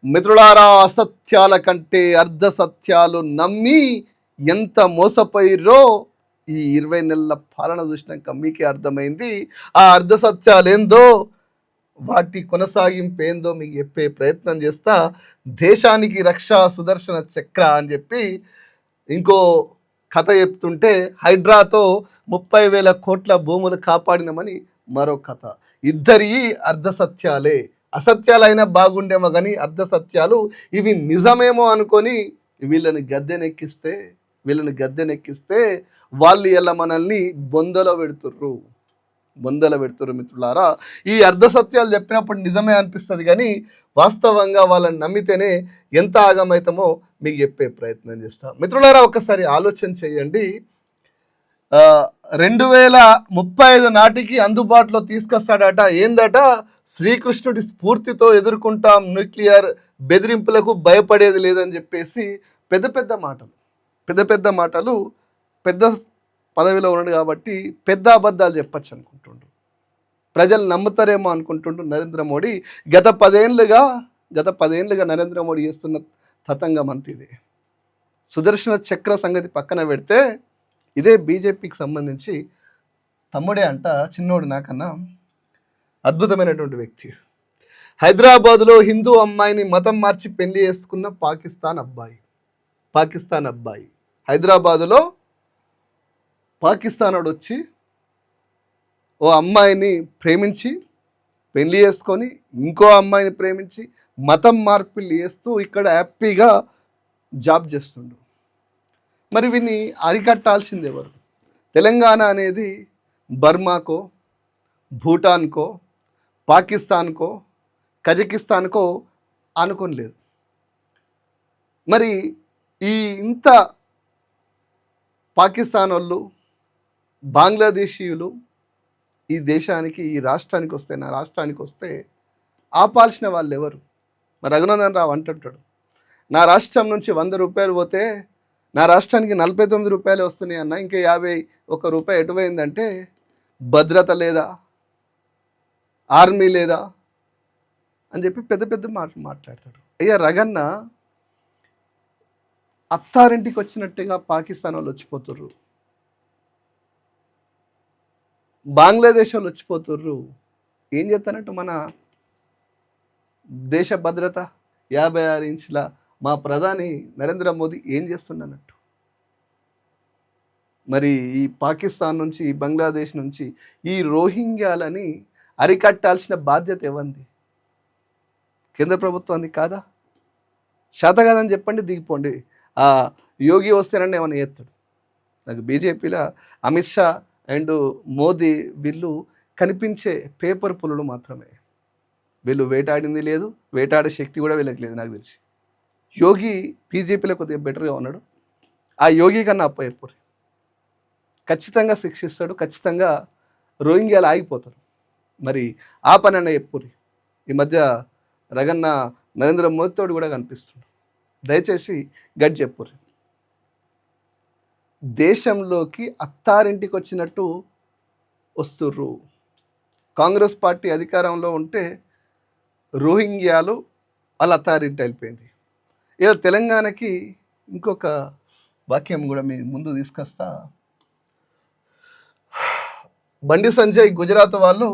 మిత్రులారా, అసత్యాల కంటే అర్ధ సత్యాలు నమ్మి ఎంత మోసపోయిర్రో ఈ 20 నెలల పాలన చూసినాక మీకే అర్థమైంది. ఆ అర్ధ సత్యాలు ఏందో, వాటి కొనసాగింపు ఏందో మీకు చెప్పే ప్రయత్నం చేస్తా. దేశానికి రక్ష సుదర్శన చక్ర అని చెప్పి ఇంకో కథ చెప్తుంటే, హైడ్రాతో 30,000 కోట్ల భూములు కాపాడినమని మరో కథ. ఇద్దరి అర్ధ సత్యాలే. అసత్యాలైనా బాగుండేమో కానీ అర్ధ సత్యాలు ఇవి నిజమేమో అనుకొని వీళ్ళని గద్దెనెక్కిస్తే వాళ్ళు ఇలా మనల్ని బొందలో పెడుతుర్రు మిత్రులారా. ఈ అర్ధ సత్యాలు చెప్పినప్పుడు నిజమే అనిపిస్తుంది, కానీ వాస్తవంగా వాళ్ళని నమ్మితేనే ఎంత ఆగమైతామో మీకు చెప్పే ప్రయత్నం చేస్తా. మిత్రులారా, ఒకసారి ఆలోచన చేయండి. 2035 నాటికి అందుబాటులో తీసుకొస్తాడట. ఏందట? శ్రీకృష్ణుడి స్ఫూర్తితో ఎదుర్కొంటాం, న్యూక్లియర్ బెదిరింపులకు భయపడేది లేదని చెప్పేసి పెద్ద పెద్ద మాటలు పెద్ద పదవిలో ఉన్నాడు కాబట్టి పెద్ద అబద్ధాలు చెప్పచ్చు అనుకుంటుండు. ప్రజలు నమ్ముతారేమో అనుకుంటుండు నరేంద్ర మోడీ. గత పదేళ్ళుగా నరేంద్ర మోడీ చేస్తున్న తతంగం అంతిదే. సుదర్శన చక్ర సంగతి పక్కన పెడితే, ఇదే బీజేపీకి సంబంధించి తమ్ముడే అంట, చిన్నోడు నాకన్నా అద్భుతమైనటువంటి వ్యక్తి. హైదరాబాదులో హిందూ అమ్మాయిని మతం మార్చి పెళ్లి చేసుకున్న పాకిస్తాన్ అబ్బాయి హైదరాబాదులో పాకిస్తాన్ వాడు వచ్చి ఓ అమ్మాయిని ప్రేమించి పెళ్లి చేసుకొని ఇంకో అమ్మాయిని ప్రేమించి మతం మార్పిళ్ళు చేస్తూ ఇక్కడ హ్యాపీగా జాబ్ చేస్తుండు. మరి వీని అరికట్టాల్సింది ఎవరు? తెలంగాణ అనేది బర్మాకో, భూటాన్కో, పాకిస్తాన్కో, కజకిస్తాన్కో అనుకోని లేదు. మరి ఈ ఇంత పాకిస్తాన్ వాళ్ళు, బంగ్లాదేశీయులు ఈ దేశానికి, ఈ రాష్ట్రానికి వస్తే, నా రాష్ట్రానికి వస్తే ఆపాల్సిన వాళ్ళు ఎవరు? మరి రఘునందన్ రావు అంటుంటాడు, నా రాష్ట్రం నుంచి 100 రూపాయలు పోతే నా రాష్ట్రానికి 49 రూపాయలు వస్తున్నాయి అన్న, ఇంకా 51 రూపాయి ఎటుపోయిందంటే భద్రత లేదా, ఆర్మీ లేదా అని చెప్పి పెద్ద మాటలు మాట్లాడతాడు. అయ్యా రగన్న, అత్తారింటికి వచ్చినట్టుగా పాకిస్తాన్ వాళ్ళు వచ్చిపోతుర్రు, బంగ్లాదేశ్ వాళ్ళు వచ్చిపోతుర్రు. ఏం చేస్తానంటూ మన దేశ భద్రత 56 ఇంచుల మా ప్రధాని నరేంద్ర మోదీ ఏం చేస్తుండన్నట్టు. మరి ఈ పాకిస్తాన్ నుంచి, బంగ్లాదేశ్ నుంచి ఈ రోహింగ్యాలని అరికట్టాల్సిన బాధ్యత ఎవరిది? కేంద్ర ప్రభుత్వాన్ని కాదా? శాత కాదని చెప్పండి, దిగిపోండి. ఆ యోగి వస్తేనని ఏమైనా చేస్తాడు. నాకు బీజేపీలో అమిత్ షా అండ్ మోదీ వీళ్ళు కనిపించే పేపర్ పులులు మాత్రమే. వీళ్ళు వేటాడింది లేదు, వేటాడే శక్తి కూడా వీళ్ళకి లేదు నాకు తెలిసి. యోగి బీజేపీలో కొద్దిగా బెటర్గా ఉన్నాడు. ఆ యోగి కన్నా అప్పయ్యపూరి ఖచ్చితంగా శిక్షిస్తాడు, ఖచ్చితంగా రోహింగ్యాలు ఆగిపోతారు. మరి ఆ పని అన్న ఎప్పురి. ఈ మధ్య రగన్న నరేంద్ర మోదీతోడు కూడా కనిపిస్తుంది. దయచేసి గట్టి చెప్పుర్రి. దేశంలోకి అత్తారింటికి వచ్చినట్టు వస్తుర్రు. కాంగ్రెస్ పార్టీ అధికారంలో ఉంటే రోహింగ్యాలు వాళ్ళ అత్తారింటి వెళ్ళిపోయింది. ఇలా తెలంగాణకి ఇంకొక వాక్యం కూడా మీ ముందు తీసుకొస్తా. బండి సంజయ్ గుజరాత్ వాళ్ళు,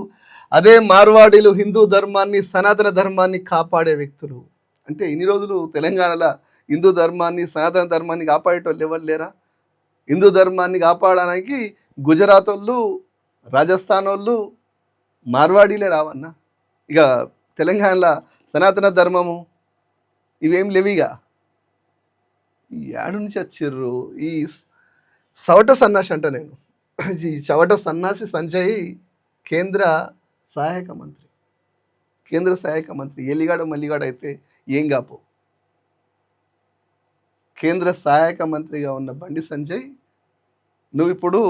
అదే మార్వాడీలు హిందూ ధర్మాన్ని, సనాతన ధర్మాన్ని కాపాడే వ్యక్తులు. అంటే ఇన్ని రోజులు తెలంగాణలో హిందూ ధర్మాన్ని, సనాతన ధర్మాన్ని కాపాడేటోళ్ళు ఎవరు లేరా? హిందూ ధర్మాన్ని కాపాడడానికి గుజరాత్ వాళ్ళు, రాజస్థాన్ వాళ్ళు, మార్వాడీలే రావన్నా. ఇక తెలంగాణలో సనాతన ధర్మము ఇవేం లేవిగా. ఏడు నుంచి వచ్చిర్రు ఈ చవట సన్నాసి అంట. నేను ఈ చవట సన్నాసి సంజయ్ కేంద్ర సహాయక మంత్రి ఎల్లిగాడు మల్లిగాడు అయితే ఏం కాపో. కేంద్ర సహాయక మంత్రిగా ఉన్న బండి సంజయ్, నువ్వు ఇప్పుడు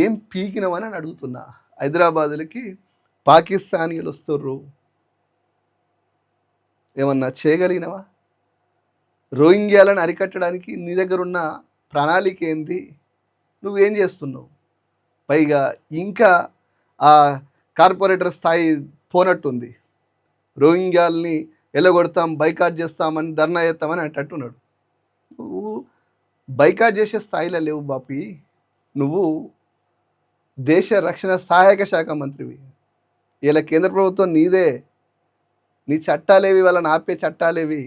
ఏం పీకినవని అని అడుగుతున్నా. హైదరాబాదులకి పాకిస్తానీలు వస్తుర్రు, ఏమన్నా చేయగలిగినవా? రోహింగ్యాలను అరికట్టడానికి నీ దగ్గర ఉన్న ప్రణాళిక ఏంది? నువ్వేం చేస్తున్నావు? పైగా ఇంకా ఆ కార్పొరేటర్ స్థాయి పోనట్టుంది. రోహింగ్యాల్ని ఎలగొడతాం, బైకాట్ చేస్తామని, ధర్నా చేస్తామని అంటున్నాడు. నువ్వు బైకాట్ చేసే స్థాయిలో లేవు బాపి. నువ్వు దేశ రక్షణ సహాయక శాఖ మంత్రివి. ఇలా కేంద్ర ప్రభుత్వం నీదే. నీ చట్టాలేవి, వాళ్ళని ఆపే చట్టాలేవి.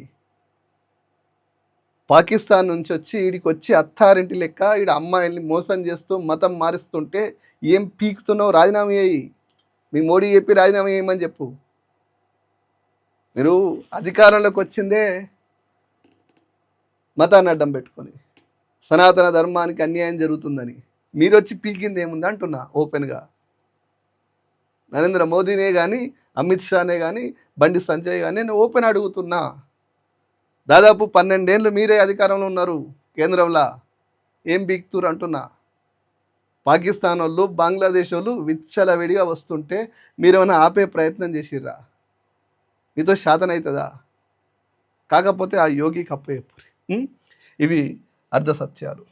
పాకిస్తాన్ నుంచి వచ్చి ఈడికి వచ్చి అత్తారింటి లెక్క ఈడ అమ్మాయిల్ని మోసం చేస్తూ మతం మారుస్తుంటే ఏం పీకుతున్నావు? రాజీనామా చేయి. మీ మోడీ చెప్పి రాజీనామా చేయమని చెప్పు. మీరు అధికారంలోకి వచ్చిందే మతాన్ని అడ్డం పెట్టుకొని, సనాతన ధర్మానికి అన్యాయం జరుగుతుందని. మీరు వచ్చి పీకింది ఏముంది అంటున్నా ఓపెన్గా. నరేంద్ర మోదీనే కానీ, అమిత్ షానే కానీ, బండి సంజయ్ కానీ నేను ఓపెన్ అడుగుతున్నా. దాదాపు 12 ఏళ్ళు మీరే అధికారంలో ఉన్నారు కేంద్రంలో. ఏం పీకుతురు అంటున్నా. పాకిస్తాన్ వాళ్ళు, బంగ్లాదేశ్ వాళ్ళు విచ్చలవిడిగా వస్తుంటే మీరేమైనా ఆపే ప్రయత్నం చేసిర్రా? మీతో శాతం అవుతుందా? కాకపోతే ఆ యోగి కప్పయ్యపూరి. ఇవి అర్ధ సత్యాలు.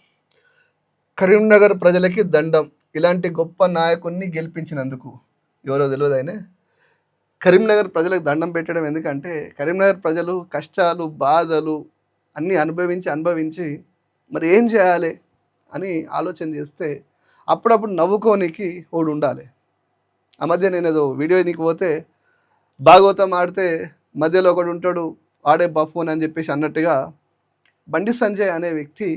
కరీంనగర్ ప్రజలకి దండం. ఇలాంటి గొప్ప నాయకుడిని గెలిపించినందుకు. ఎవరో తెలియదు ఆయన. కరీంనగర్ ప్రజలకు దండం పెట్టడం ఎందుకంటే, కరీంనగర్ ప్రజలు కష్టాలు, బాధలు అన్నీ అనుభవించి మరి ఏం చేయాలి అని ఆలోచన చేస్తే అప్పుడప్పుడు నవ్వుకోనికి ఒకడు ఉండాలి. ఆ మధ్య నేను ఏదో వీడియో నీకు పోతే భాగవతం ఆడితే మధ్యలో ఒకడు ఉంటాడు, ఆడే బఫూన్ అని చెప్పేసి అన్నట్టుగా బండి సంజయ్ అనే వ్యక్తి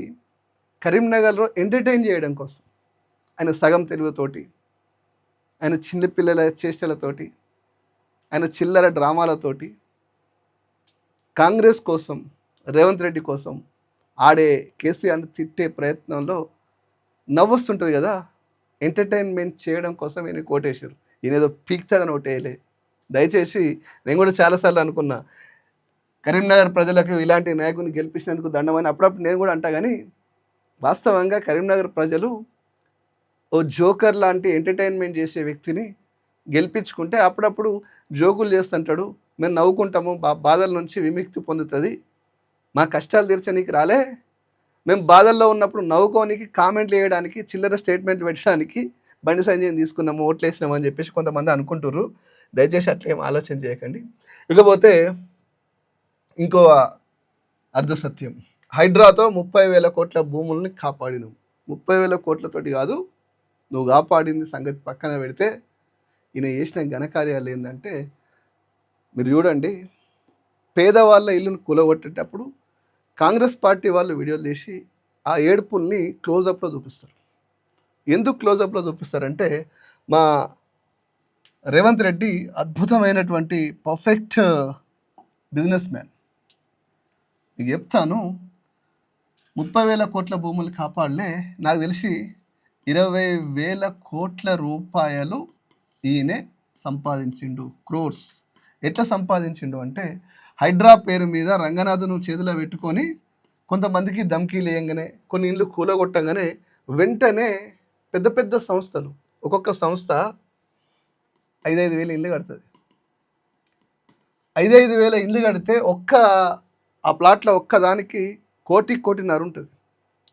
కరీంనగర్లో ఎంటర్టైన్ చేయడం కోసం, ఆయన సగం తెలుగుతోటి, ఆయన చిన్నపిల్లల చేష్టలతోటి, ఆయన చిల్లర డ్రామాలతోటి కాంగ్రెస్ కోసం, రేవంత్ రెడ్డి కోసం ఆడే కేసీఆర్ని తిట్టే ప్రయత్నంలో నవ్వొస్తుంటుంది కదా. ఎంటర్టైన్మెంట్ చేయడం కోసం ఈయన కోటేశారు. ఈయన ఏదో పీక్తాడని ఓటేయలే. దయచేసి నేను కూడా చాలాసార్లు అనుకున్నా, కరీంనగర్ ప్రజలకు ఇలాంటి నాయకుని గెలిపించినందుకు దండమని అప్పుడప్పుడు నేను కూడా అంటా. కానీ వాస్తవంగా కరీంనగర్ ప్రజలు ఓ జోకర్ లాంటి ఎంటర్టైన్మెంట్ చేసే వ్యక్తిని గెలిపించుకుంటే అప్పుడప్పుడు జోకులు చేస్తుంటాడు, మేము నవ్వుకుంటాము, బాధల నుంచి విముక్తి పొందుతుంది, మా కష్టాలు తీర్చనీకి రాలే, మేము బాధల్లో ఉన్నప్పుడు నవ్వుకోనికి, కామెంట్లు వేయడానికి, చిల్లర స్టేట్మెంట్ పెట్టడానికి బండి సంజయ్ని తీసుకున్నాము, ఓట్లు వేసినాము అని చెప్పేసి కొంతమంది అనుకుంటుర్రు. దయచేసి అట్లా ఏం ఆలోచన చేయకండి. ఇకపోతే ఇంకో అర్ధ సత్యం. హైడ్రాతో 30,000 కోట్ల భూముల్ని కాపాడినావు. 30,000 కోట్లతోటి కాదు, నువ్వు కాపాడింది సంగతి పక్కన పెడితే ఈయన చేసిన ఘనకార్యాలు ఏంటంటే, మీరు చూడండి, పేదవాళ్ళ ఇల్లును కూలగొట్టేటప్పుడు కాంగ్రెస్ పార్టీ వాళ్ళు వీడియోలు తీసి ఆ ఏడుపుల్ని క్లోజప్లో చూపిస్తారు. ఎందుకు క్లోజప్లో చూపిస్తారంటే, మా రేవంత్ రెడ్డి అద్భుతమైనటువంటి పర్ఫెక్ట్ బిజినెస్ మ్యాన్. మీకు చెప్తాను, 30,000 కోట్ల భూములు కాపాడలే, నాకు తెలిసి 20,000 కోట్ల రూపాయలు ఈయనే సంపాదించిండు. క్రోర్స్. ఎట్లా సంపాదించిండు అంటే, హైడ్రా పేరు మీద రంగనాథను చేతిలో పెట్టుకొని కొంతమందికి ధమ్కీలు వేయంగానే, కొన్ని ఇళ్ళు కూలగొట్టంగానే వెంటనే పెద్ద పెద్ద సంస్థలు, ఒక్కొక్క సంస్థ 5,000 ఇళ్ళు కడుతుంది. 5,000 ఇళ్ళు కడితే ఆ ప్లాట్లో ఒక్కదానికి 1,00,00,00,000 ఉంటుంది.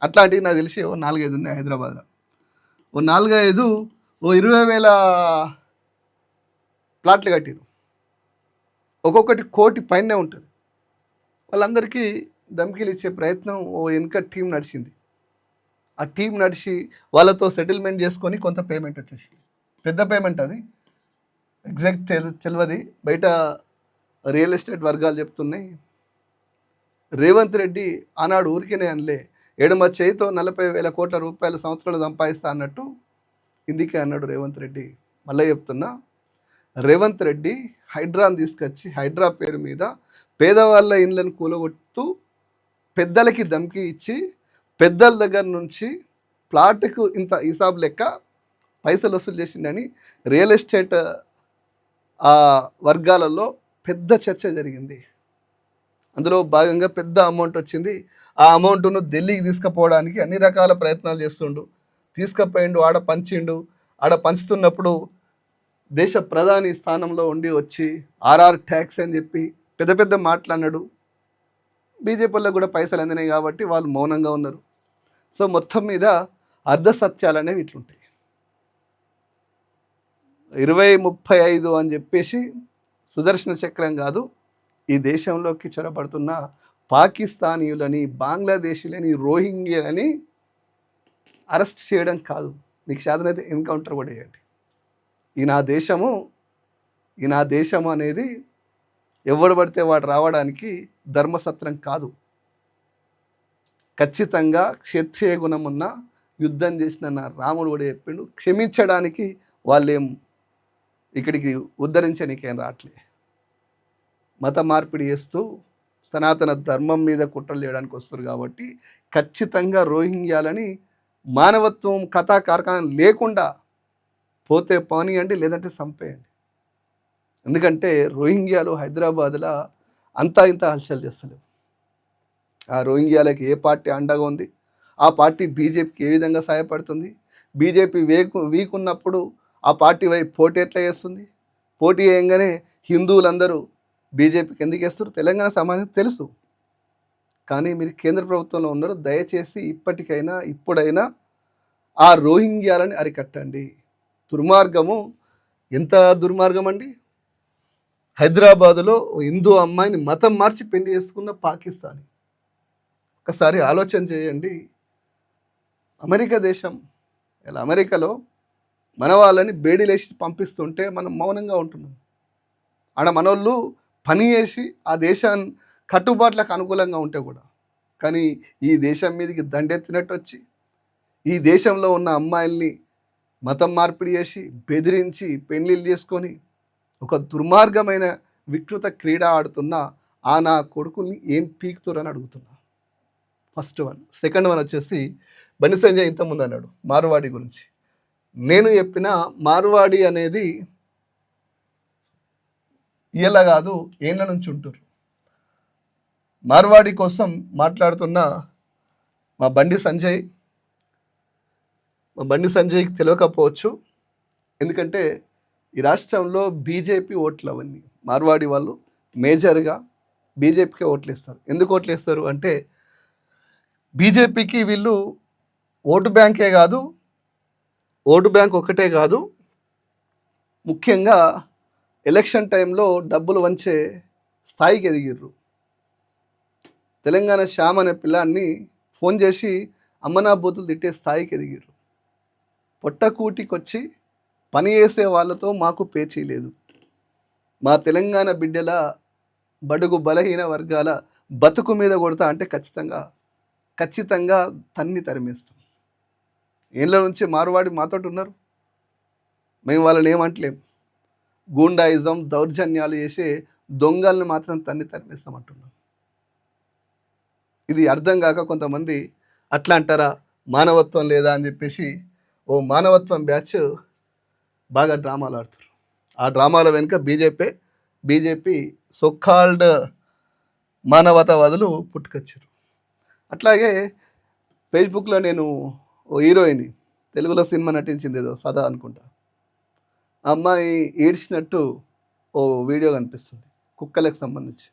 అట్లాంటివి నాకు తెలిసి 4-5 ఉన్నాయి హైదరాబాద్లో. 4-5 20,000 ప్లాట్లు కట్టిరు. ఒక్కొక్కటి 1,00,00,000 పైనే ఉంటుంది. వాళ్ళందరికీ ధమ్కీలు ఇచ్చే ప్రయత్నం వెనుక టీం నడిచింది. ఆ టీం నడిచి వాళ్ళతో సెటిల్మెంట్ చేసుకొని కొంత పేమెంట్ వచ్చేసింది. పెద్ద పేమెంట్ అది, ఎగ్జాక్ట్ తెలియదు, బయట రియల్ ఎస్టేట్ వర్గాలు చెప్తున్నాయి. రేవంత్ రెడ్డి ఆనాడు ఊరికేనే అనలే, ఎడమ చేయితో 40,000 కోట్ల రూపాయల సంవత్సరాలు సంపాదిస్తా అన్నట్టు ఇందుకే అన్నాడు రేవంత్ రెడ్డి. మళ్ళీ చెప్తున్నా, రేవంత్ రెడ్డి హైడ్రాని తీసుకొచ్చి హైడ్రా పేరు మీద పేదవాళ్ళ ఇండ్లను కూలగొడుతూ పెద్దలకి ధమ్కి ఇచ్చి పెద్దల దగ్గర నుంచి ప్లాట్కు ఇంత హిసాబ్ లెక్క పైసలు వసూలు చేసిండని రియల్ ఎస్టేట్ వర్గాలలో పెద్ద చర్చ జరిగింది. అందులో భాగంగా పెద్ద అమౌంట్ వచ్చింది. ఆ అమౌంట్ను ఢిల్లీకి తీసుకుపోవడానికి అన్ని రకాల ప్రయత్నాలు చేస్తుండు. తీసుకుపోయిండు, ఆడ పంచిండు. ఆడ పంచుతున్నప్పుడు దేశ ప్రధాని స్థానంలో ఉండి వచ్చి ఆర్ఆర్ ట్యాక్స్ అని చెప్పి పెద్ద పెద్ద మాట్లాడినాడు. బీజేపీలో కూడా పైసలు అందినాయి కాబట్టి వాళ్ళు మౌనంగా ఉన్నారు. సో మొత్తం మీద అర్ధ సత్యాలు అనేవి ఇట్లుంటాయి. 2035 అని చెప్పేసి సుదర్శన చక్రం కాదు, ఈ దేశంలోకి చొరబడుతున్న పాకిస్తానీయులని, బంగ్లాదేశీయులని, రోహింగ్యాలని అరెస్ట్ చేయడం కాదు, మీకు చేతనైతే ఎన్కౌంటర్ కూడా చేయండి. ఈ నా దేశము అనేది ఎవడు పడితే వాడు రావడానికి ధర్మసత్రం కాదు. ఖచ్చితంగా క్షత్రియ గుణం ఉన్న యుద్ధం చేసిన నా రాముడు కూడా చెప్పిండు, క్షమించడానికి వాళ్ళేం ఇక్కడికి ఉద్ధరించనీకేం రావట్లే. మత మార్పిడి చేస్తూ సనాతన ధర్మం మీద కుట్రలు చేయడానికి వస్తారు. కాబట్టి ఖచ్చితంగా రోహింగ్యాలని మానవత్వం కథా కార్ఖానం లేకుండా పోతే పోనీయండి, లేదంటే చంపేయండి. ఎందుకంటే రోహింగ్యాలు హైదరాబాద్లో అంతా ఇంత హల్చల్ చేస్తలేవు. ఆ రోహింగ్యాలకి ఏ పార్టీ అండగా ఉంది? ఆ పార్టీ బీజేపీకి ఏ విధంగా సహాయపడుతుంది? బీజేపీ వీక్ ఉన్నప్పుడు ఆ పార్టీ వైపు పోటీ ఎట్లా చేస్తుంది? పోటీ చేయగానే హిందువులందరూ బీజేపీకి ఎందుకు వేస్తారు? తెలంగాణ సమాజం తెలుసు. కానీ మీరు కేంద్ర ప్రభుత్వంలో ఉన్నారు, దయచేసి ఇప్పుడైనా ఆ రోహింగ్యాలని అరికట్టండి. దుర్మార్గము ఎంత దుర్మార్గం అండి! హైదరాబాదులో హిందూ అమ్మాయిని మతం మార్చి పెళ్లి చేసుకున్న పాకిస్తానీ. ఒకసారి ఆలోచన చేయండి. అమెరికా దేశం, ఇలా అమెరికాలో మన వాళ్ళని బేడీలేసి పంపిస్తుంటే మనం మౌనంగా ఉంటున్నాం. ఆడ మనోళ్ళు పని చేసి ఆ దేశాన్ని కట్టుబాట్లకు అనుకూలంగా ఉంటే కూడా, కానీ ఈ దేశం మీదకి దండెత్తినట్టు వచ్చి ఈ దేశంలో ఉన్న అమ్మాయిల్ని మతం మార్పిడి చేసి బెదిరించి పెళ్లిళ్ళు చేసుకొని ఒక దుర్మార్గమైన వికృత క్రీడ ఆడుతున్న ఆ నా కొడుకుల్ని ఏం పీకుతురని అడుగుతున్నా. First one. సెకండ్ వన్ వచ్చేసి బండి సంజయ్ ఇంతకుముందు అన్నాడు మార్వాడి గురించి. నేను చెప్పిన మార్వాడి అనేది ఇలా కాదు, ఏళ్ళ నుంచి ఉంటున్నారు. మార్వాడి కోసం మాట్లాడుతున్న మా బండి సంజయ్కి తెలియకపోవచ్చు. ఎందుకంటే ఈ రాష్ట్రంలో బీజేపీ ఓట్లు అవన్నీ మార్వాడి వాళ్ళు మేజర్గా బీజేపీకే ఓట్లు వేస్తారు. ఎందుకు ఓట్లు వేస్తారు అంటే బీజేపీకి వీళ్ళు ఓటు బ్యాంక్ ఒకటే కాదు, ముఖ్యంగా ఎలక్షన్ టైంలో డబ్బులు వంచే స్థాయికి ఎదిగిర్రు. తెలంగాణ శ్యామ్ అనే పిల్లాన్ని ఫోన్ చేసి అమ్మనా బూతులు తిట్టే స్థాయికి ఎదిగిర్రు. పొట్టకూటికి వచ్చి పని చేసే వాళ్ళతో మాకు పేచీ లేదు. మా తెలంగాణ బిడ్డల బడుగు బలహీన వర్గాల బతుకు మీద కొడతా అంటే ఖచ్చితంగా తరిమేస్తాం. ఏళ్ళ నుంచి మార్వాడి మాతోటి ఉన్నారు, మేము వాళ్ళని గూండాయిజం దౌర్జన్యాలు చేసే దొంగల్ని మాత్రం తరిమేస్తామంటున్నాం. ఇది అర్థం కాక కొంతమంది అట్లా అంటారా, మానవత్వం లేదా అని చెప్పేసి ఓ మానవత్వం బ్యాచ్ బాగా డ్రామాలు ఆడుతారు. ఆ డ్రామాల వెనుక బీజేపీ సోకాల్డ్ మానవతావాదులు పుట్టుకొచ్చారు. అట్లాగే ఫేస్బుక్లో నేను ఓ హీరోయిన్ తెలుగులో సినిమా నటించింది, ఏదో సదా అనుకుంటా, ఆ అమ్మాయి ఏడ్చినట్టు ఓ వీడియో కనిపిస్తుంది కుక్కలకు సంబంధించి.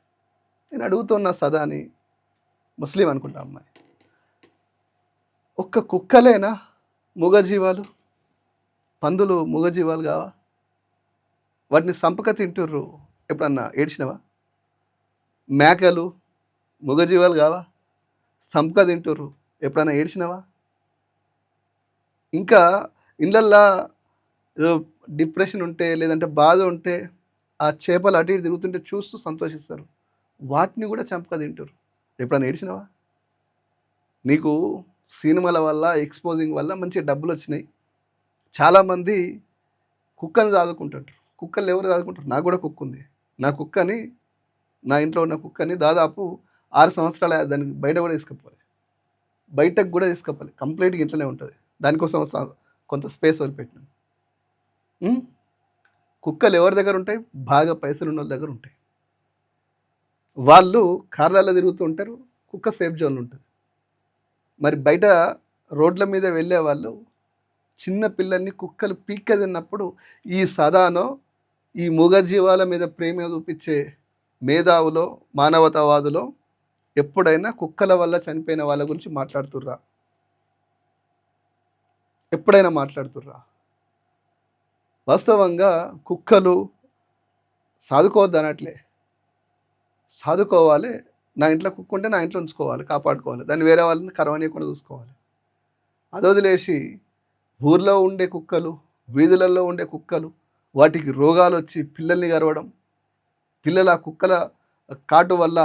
నేను అడుగుతున్నా, సదా అని ముస్లిం అనుకుంటా అమ్మాయి, ఒక్క కుక్కలేనా మూగజీవాలు? పందులు మూగజీవాలు కావా? వాటిని సంపక తింటుర్రు, ఎప్పుడన్నా ఏడ్చినవా? మేకలు మూగజీవాలు కావా? సంపక తింటుర్రు, ఎప్పుడన్నా ఏడ్చినవా? ఇంకా ఇళ్ళల్లో ఏదో డిప్రెషన్ ఉంటే లేదంటే బాధ ఉంటే ఆ చేపలు అటు ఇటు తిరుగుతుంటే చూస్తూ సంతోషిస్తారు, వాటిని కూడా చంపక తింటారు, ఎప్పుడన్నా ఏడ్చినవా? నీకు సినిమాల వల్ల ఎక్స్పోజింగ్ వల్ల మంచి డబ్బులు వచ్చినాయి, చాలామంది కుక్కని చదువుకుంటారు. కుక్కలు ఎవరు చదువుకుంటారు? నాకు కూడా కుక్క ఉంది. నా ఇంట్లో ఉన్న కుక్కని దాదాపు 6 సంవత్సరాల దానికి బయట కూడా తీసుకుపోవాలి, బయటకు కూడా తీసుకుపోవాలి, కంప్లీట్గా ఇంట్లోనే ఉంటుంది. దానికోసం కొంత స్పేస్ వదిలిపెట్టినాను. కుక్కలు ఎవరి దగ్గర ఉంటాయి? బాగా పైసలు ఉన్న వాళ్ళ దగ్గర ఉంటాయి. వాళ్ళు కార్లలో తిరుగుతూ ఉంటారు, కుక్క సేఫ్ జోన్లో ఉంటుంది. మరి బయట రోడ్ల మీద వెళ్ళే వాళ్ళు చిన్న పిల్లల్ని కుక్కలు పీక్క తిన్నప్పుడు ఈ సదానో ఈ మూగజీవాల మీద ప్రేమ చూపించే మేధావులో మానవతావాదులో ఎప్పుడైనా కుక్కల వల్ల చనిపోయిన వాళ్ళ గురించి మాట్లాడుతుర్రా? ఎప్పుడైనా మాట్లాడుతుర్రా? వాస్తవంగా కుక్కలు సాదుకోవద్దు అనట్లే, సాదుకోవాలి. నా ఇంట్లో కుక్క ఉంటే నా ఇంట్లో ఉంచుకోవాలి, కాపాడుకోవాలి. దాన్ని వేరే వాళ్ళని కరవనీయకుండా చూసుకోవాలి. అది వదిలేసి ఊర్లో ఉండే కుక్కలు, వీధులలో ఉండే కుక్కలు, వాటికి రోగాలు వచ్చి పిల్లల్ని కరవడం, పిల్లలు ఆ కుక్కల కాటు వల్ల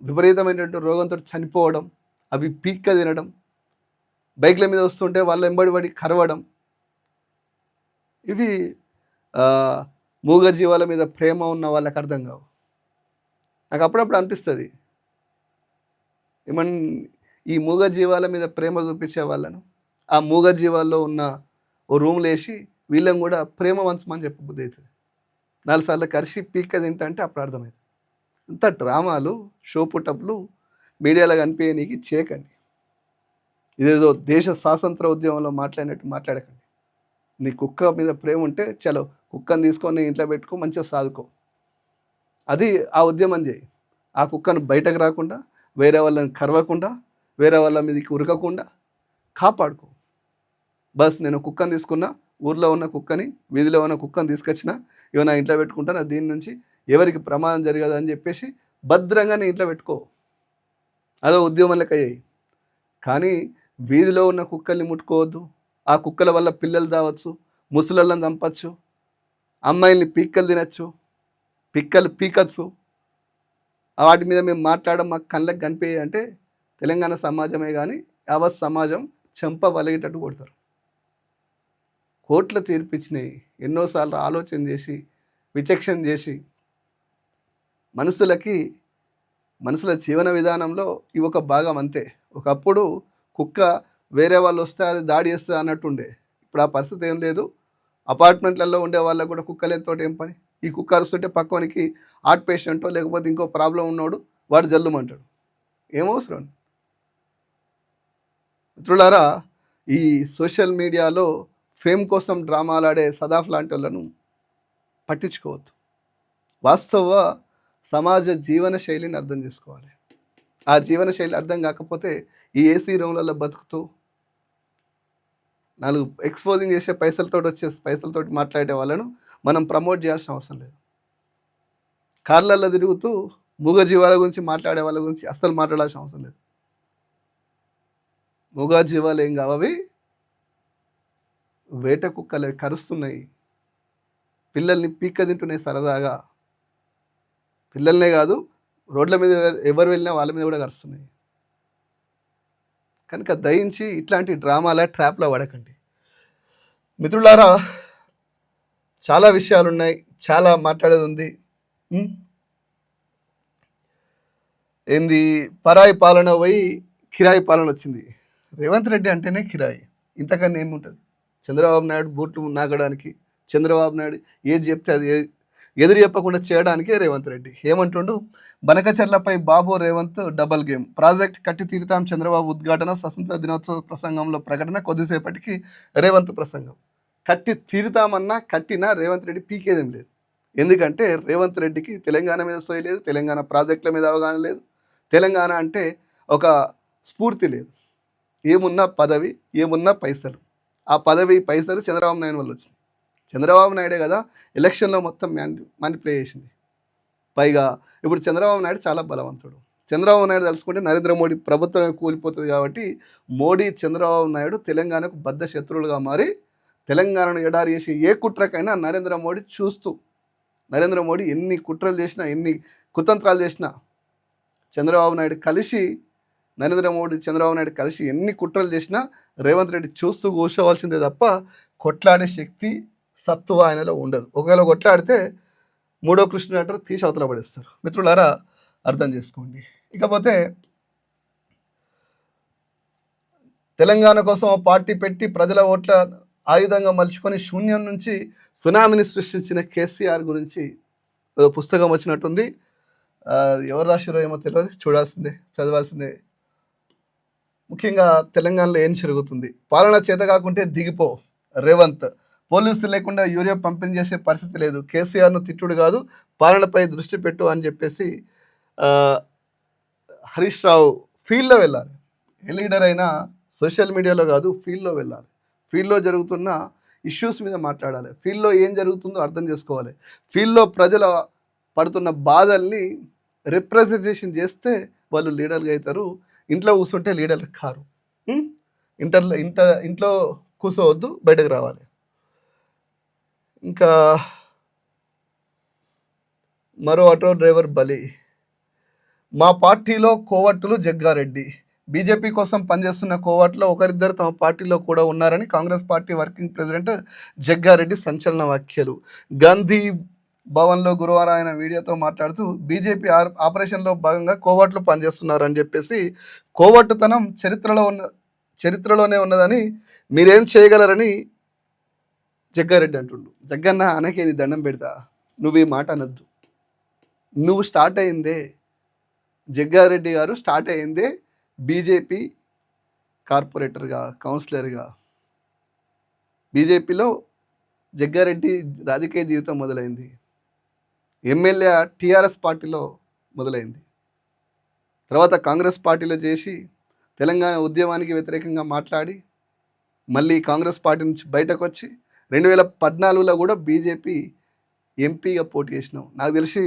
విపరీతమైనటువంటి రోగంతో చనిపోవడం, అవి పీక్క తినడం, బైక్ల మీద వస్తుంటే వాళ్ళ వెంబడి పడి కరవడం, ఇవి మూగ జీవాల మీద ప్రేమ ఉన్న వాళ్ళకి అర్థం కావు. నాకు అప్పుడప్పుడు అనిపిస్తుంది, ఏమన్ ఈ మూగ జీవాల మీద ప్రేమ చూపించే వాళ్ళను ఆ మూగ జీవాల్లో ఉన్న ఓ రూమ్లో వేసి వీళ్ళని కూడా ప్రేమ వంచమని చెప్పబుద్ధి అవుతుంది. 4 సార్లు కరిసి పీక్క తింటే అప్పుడు అర్థమవుతుంది. ఇంత డ్రామాలు, షో పుట్టప్లు మీడియాలో కనిపించనీకి చేయకండి. ఇదేదో దేశ స్వాతంత్ర ఉద్యమంలో మాట్లాడినట్టు మాట్లాడకండి. నీ కుక్క మీద ప్రేమ ఉంటే చలో కుక్కను తీసుకొని ఇంట్లో పెట్టుకో, మంచిగా సాదుకో. అది ఆ ఉద్యమం చేయి. ఆ కుక్కను బయటకు రాకుండా, వేరే వాళ్ళని కరవకుండా, వేరే వాళ్ళ మీదకి ఉరకకుండా కాపాడుకో. బస్ నేను కుక్కను తీసుకున్నా, ఊర్లో ఉన్న కుక్కని, వీధిలో ఉన్న కుక్కని తీసుకొచ్చిన, ఇవి నా ఇంట్లో పెట్టుకుంటాను, దీని నుంచి ఎవరికి ప్రమాదం జరగదని చెప్పేసి భద్రంగా నీ ఇంట్లో పెట్టుకో. అదో ఉద్యమం లెక్క అయ్యాయి. కానీ వీధిలో ఉన్న కుక్కల్ని ముట్టుకోవద్దు. ఆ కుక్కల వల్ల పిల్లలు దావచ్చు, ముసలళ్ళని చంపచ్చు, అమ్మాయిల్ని పీక్కలు తినచ్చు, పిక్కలు పీకచ్చు. వాటి మీద మేము మాట్లాడడం మాకు కళ్ళకి కనిపించాయి అంటే తెలంగాణ సమాజమే కానీ యావత్ సమాజం చెంప వలిగేటట్టు కొడతారు. కోర్టుల తీర్పిచ్చినాయి ఎన్నోసార్లు ఆలోచన చేసి, విచక్షణ చేసి, మనుషుల జీవన విధానంలో ఇవి ఒక భాగం అంతే. ఒకప్పుడు కుక్క వేరే వాళ్ళు వస్తే అది దాడి చేస్తుంది అన్నట్టుండే. ఇప్పుడు ఆ పరిస్థితి ఏం లేదు. అపార్ట్మెంట్లలో ఉండే వాళ్ళకు కూడా కుక్కలతో ఏం పని? ఈ కుక్క అరుస్తుంటే పక్కనికి హార్ట్ పేషెంటో లేకపోతే ఇంకో ప్రాబ్లం ఉన్నోడు వాడు జల్లుమంటాడు. ఏమవసరం? మిత్రులారా, ఈ సోషల్ మీడియాలో ఫేమ్ కోసం డ్రామాలాడే సదాఫ్ లాంటి వాళ్ళను పట్టించుకోవద్దు. వాస్తవ సమాజ జీవన శైలిని అర్థం చేసుకోవాలి. ఆ జీవన శైలి అర్థం కాకపోతే ఈ ఏసీ రూమ్లలో బతుకుతూ 4 ఎక్స్పోజింగ్ చేసే పైసలతో మాట్లాడే వాళ్ళను మనం ప్రమోట్ చేయాల్సిన అవసరం లేదు. కార్లలో తిరుగుతూ మూగ జీవాల గురించి మాట్లాడే వాళ్ళ గురించి అస్సలు మాట్లాడాల్సిన అవసరం లేదు. మూగ జీవాలు ఏం కావవి, వేట కుక్కలే కరుస్తున్నాయి, పిల్లల్ని పీక్క తింటున్నాయి సరదాగా. పిల్లల్నే కాదు, రోడ్ల మీద ఎవరు వెళ్ళినా వాళ్ళ మీద కూడా కరుస్తున్నాయి. కనుక దయించి ఇట్లాంటి డ్రామాల ట్రాప్లో పడకండి. మిత్రులారా, చాలా విషయాలు ఉన్నాయి, చాలా మాట్లాడేది ఉంది. ఏంది పరాయి పాలన పోయి కిరాయి పాలన వచ్చింది. రేవంత్ రెడ్డి అంటేనే కిరాయి, ఇంతకన్నా ఏముంటుంది? చంద్రబాబు నాయుడు బూట్లు నాగడానికి, చంద్రబాబు నాయుడు ఏది చెప్తే అది ఎదురు చెప్పకుండా చేయడానికే రేవంత్ రెడ్డి. ఏమంటుండు? బనకచర్లపై బాబు రేవంత్ డబల్ గేమ్. ప్రాజెక్ట్ కట్టి తీరుతాం చంద్రబాబు ఉద్ఘాటన, స్వతంత్ర దినోత్సవ ప్రసంగంలో ప్రకటన, కొద్దిసేపటికి రేవంత్ ప్రసంగం. కట్టి తీరుతామన్నా కట్టినా రేవంత్ రెడ్డి పీకేదేం లేదు. ఎందుకంటే రేవంత్ రెడ్డికి తెలంగాణ మీద సోయి లేదు, తెలంగాణ ప్రాజెక్టుల మీద అవగాహన లేదు, తెలంగాణ అంటే ఒక స్ఫూర్తి లేదు. ఏమున్నా పదవి, ఏమున్నా పైసలు. ఆ పదవి పైసలు చంద్రబాబు నాయుడు వల్ల వచ్చింది. చంద్రబాబు నాయుడే కదా ఎలక్షన్లో మొత్తం మ్యానిపులే చేసింది. పైగా ఇప్పుడు చంద్రబాబు నాయుడు చాలా బలవంతుడు. చంద్రబాబు నాయుడు తలుచుకుంటే నరేంద్ర మోడీ ప్రభుత్వం కూలిపోతుంది. కాబట్టి మోడీ, చంద్రబాబు నాయుడు తెలంగాణకు బద్ధ శత్రువులుగా మారి తెలంగాణను ఎడారి చేసి ఏ కుట్రకైనా నరేంద్ర మోడీ చూస్తూ, నరేంద్ర మోడీ ఎన్ని కుట్రలు చేసినా, ఎన్ని కుతంత్రాలు చేసినా చంద్రబాబు నాయుడు కలిసి, చంద్రబాబు నాయుడు కలిసి ఎన్ని కుట్రలు చేసినా రేవంత్ రెడ్డి చూస్తూ కూర్చోవలసిందే తప్ప కొట్లాడే శక్తి, సత్తువ ఆయనలో ఉండదు. ఒకవేళ కొట్లాడితే మూడో కృష్ణుడు అంటారు, తీసి అవతల పడేస్తారు. మిత్రులారా, అర్థం చేసుకోండి. ఇకపోతే తెలంగాణ కోసం పార్టీ పెట్టి ప్రజల ఓట్ల ఆయుధంగా మలుచుకొని శూన్యం నుంచి సునామీని సృష్టించిన కేసీఆర్ గురించి పుస్తకం వచ్చినట్టుంది. ఎవరు రాశారో ఏమో తెలియదు, చూడాల్సిందే, చదవాల్సిందే. ముఖ్యంగా తెలంగాణలో ఏం జరుగుతుంది? పాలన చేత కాకుంటే దిగిపో రేవంత్. పోలీసులు లేకుండా యూరియా పంపిణీ చేసే పరిస్థితి లేదు. కేసీఆర్ను తిట్టుడు కాదు, పాలనపై దృష్టి పెట్టు అని చెప్పేసి హరీష్ రావు ఫీల్డ్లో వెళ్ళాలి. ఏ లీడర్ అయినా సోషల్ మీడియాలో కాదు, ఫీల్డ్లో వెళ్ళాలి. ఫీల్డ్లో జరుగుతున్న ఇష్యూస్ మీద మాట్లాడాలి. ఫీల్డ్లో ఏం జరుగుతుందో అర్థం చేసుకోవాలి. ఫీల్డ్లో ప్రజల పడుతున్న బాధల్ని రిప్రజెంటేషన్ చేస్తే వాళ్ళు లీడర్గా అవుతారు. ఇంట్లో కూర్చుంటే లీడర్లు కారు. ఉం? ఇంట్లో కూర్చోవద్దు, బయటకు రావాలి. ఇంకా మరో ఆటో డ్రైవర్ బలి. మా పార్టీలో కోవట్టులు జగ్గారెడ్డి. బీజేపీ కోసం పనిచేస్తున్న కోవట్లో ఒకరిద్దరు తమ పార్టీలో కూడా ఉన్నారని Congress party working president Jaggareddy సంచలన వ్యాఖ్యలు. గాంధీ భవన్లో గురువారం ఆయన వీడియోతో మాట్లాడుతూ బీజేపీ ఆపరేషన్లో భాగంగా కోవట్లు పనిచేస్తున్నారని చెప్పేసి, కోవట్టుతనం చరిత్రలోనే ఉన్నదని మీరేం చేయగలరని జగ్గారెడ్డి అంటుండు. జగ్గన్న అనకే నీ దండం పెడతా, నువ్వు ఈ మాట అనొద్దు. నువ్వు స్టార్ట్ అయిందే, జగ్గారెడ్డి గారు స్టార్ట్ అయిందే బీజేపీ కార్పొరేటర్గా, కౌన్సిలర్గా. బీజేపీలో జగ్గారెడ్డి రాజకీయ జీవితం మొదలైంది. ఎమ్మెల్యే టీఆర్ఎస్ పార్టీలో మొదలైంది. తర్వాత కాంగ్రెస్ పార్టీలో చేసి తెలంగాణ ఉద్యమానికి వ్యతిరేకంగా మాట్లాడి మళ్ళీ కాంగ్రెస్ పార్టీ నుంచి బయటకు వచ్చి 2014లో కూడా బీజేపీ ఎంపీగా పోటీ చేసినాం. నాకు తెలిసి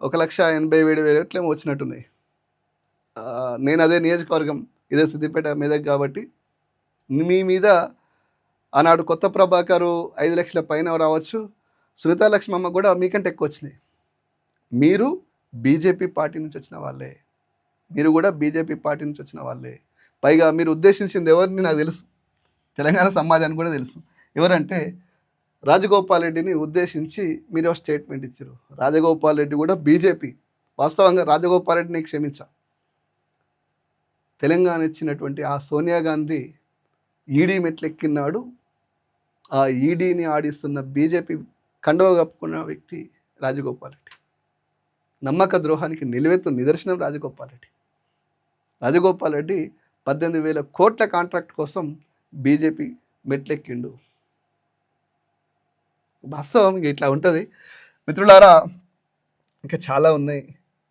1,87,000 ఓట్లేమో వచ్చినట్టున్నాయి. నేను అదే నియోజకవర్గం, ఇదే సిద్దిపేట, మెదక్ కాబట్టి మీ మీద ఆనాడు కొత్త ప్రభాకరు 5 లక్షల పైన రావచ్చు, సునీతా లక్ష్మమ్మ కూడా మీకంటే ఎక్కువ వచ్చినాయి. మీరు బీజేపీ పార్టీ నుంచి వచ్చిన వాళ్ళే, మీరు కూడా బీజేపీ పార్టీ నుంచి వచ్చిన వాళ్ళే. పైగా మీరు ఉద్దేశించింది ఎవరిని నాకు తెలుసు, తెలంగాణ సమాజానికి కూడా తెలుసు. ఎవరంటే రాజగోపాల్ రెడ్డిని ఉద్దేశించి మీరు ఒక స్టేట్మెంట్ ఇచ్చారు. రాజగోపాల్ రెడ్డి కూడా బీజేపీ. వాస్తవంగా రాజగోపాల్ రెడ్డిని క్షమించా. తెలంగాణ ఇచ్చినటువంటి ఆ సోనియా గాంధీ ఈడీ మెట్లెక్కినాడు. ఆ ఈడీని ఆడిస్తున్న బీజేపీ కండువ కప్పుకున్న వ్యక్తి రాజగోపాల్ రెడ్డి. నమ్మక ద్రోహానికి నిలువెత్తు నిదర్శనం రాజగోపాల్ రెడ్డి. రాజగోపాల్ రెడ్డి 18,000 కోట్ల కాంట్రాక్ట్ కోసం బీజేపీ మెట్లెక్కిండు. వాస్తవం ఇట్లా ఉంటుంది మిత్రులారా. ఇంకా చాలా ఉన్నాయి.